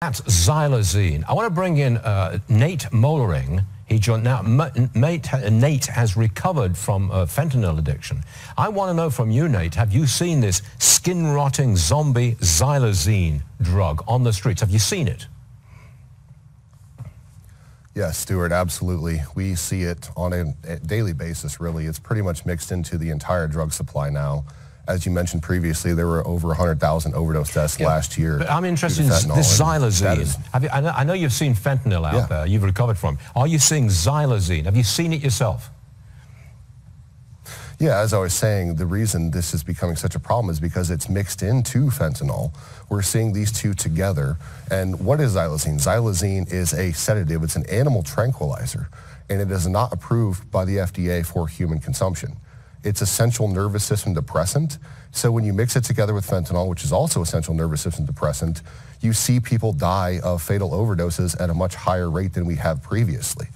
That's xylazine. I want to bring in Nate Moellering. He joined now. Nate has recovered from fentanyl addiction. I want to know from you, Nate, have you seen this skin-rotting zombie xylazine drug on the streets? Have you seen it? Yes, Stuart, absolutely. We see it on a daily basis, really. It's pretty much mixed into the entire drug supply now. As you mentioned previously, there were over 100,000 overdose deaths last year. But I'm interested in this xylazine. I know you've seen fentanyl out there. You've recovered from. Are you seeing xylazine? Have you seen it yourself? Yeah, as I was saying, the reason this is becoming such a problem is because it's mixed into fentanyl. We're seeing these two together. And what is xylazine? Xylazine is a sedative. It's an animal tranquilizer, and it is not approved by the FDA for human consumption. It's a central nervous system depressant. So when you mix it together with fentanyl, which is also a central nervous system depressant, you see people die of fatal overdoses at a much higher rate than we have previously.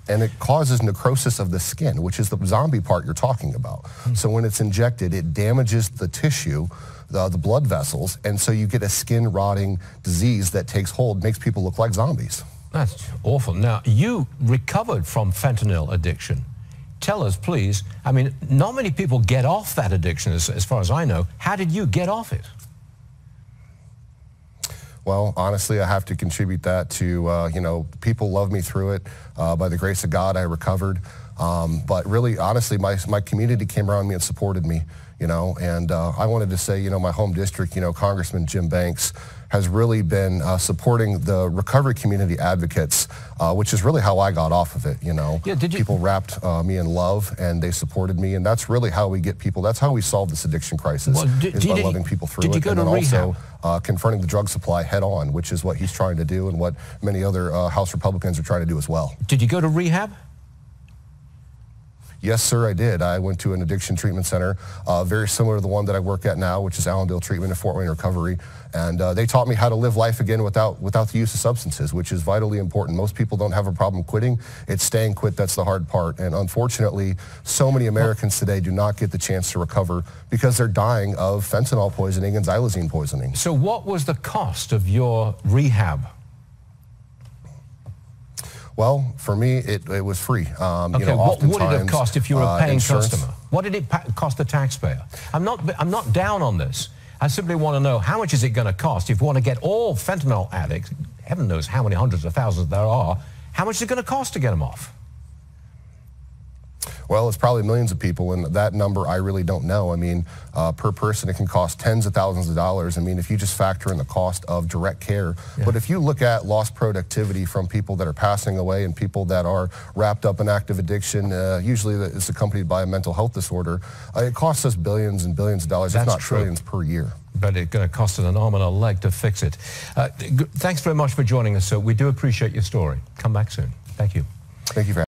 And it causes necrosis of the skin, which is the zombie part you're talking about. So when it's injected, it damages the tissue, the blood vessels, and so you get a skin rotting disease that takes hold, makes people look like zombies. That's awful. Now, you recovered from fentanyl addiction. Tell us, please. I mean, not many people get off that addiction, as far as I know. How did you get off it? Well, honestly, I have to contribute that to, people love me through it. By the grace of God, I recovered. But really, honestly, my community came around me and supported me, and I wanted to say, my home district, Congressman Jim Banks has really been supporting the recovery community advocates, which is really how I got off of it, People wrapped me in love, and they supported me, and that's really how we get people, that's how we solve this addiction crisis, is by loving people through it, and then also confronting the drug supply head on, which is what he's trying to do and what many other House Republicans are trying to do as well. Did you go to rehab? Yes, sir, I did. I went to an addiction treatment center, very similar to the one that I work at now, which is Allendale Treatment and Fort Wayne Recovery. And they taught me how to live life again without the use of substances, which is vitally important. Most people don't have a problem quitting. It's staying quit that's the hard part. And unfortunately, so many Americans today do not get the chance to recover because they're dying of fentanyl poisoning and xylazine poisoning. So what was the cost of your rehab? Well, for me, it was free. Okay, what would it have cost if you were a paying customer? What did it cost the taxpayer? I'm not down on this. I simply want to know, how much is it going to cost if you want to get all fentanyl addicts, heaven knows how many hundreds of thousands there are, how much is it going to cost to get them off? Well, it's probably millions of people, and that number I really don't know. I mean, per person, it can cost tens of thousands of dollars. I mean, if you just factor in the cost of direct care. But if you look at lost productivity from people that are passing away and people that are wrapped up in active addiction, usually it's accompanied by a mental health disorder, it costs us billions and billions of dollars, if not trillions per year. But it's going to cost an arm and a leg to fix it. Thanks very much for joining us, sir. We do appreciate your story. Come back soon. Thank you. Thank you for having me.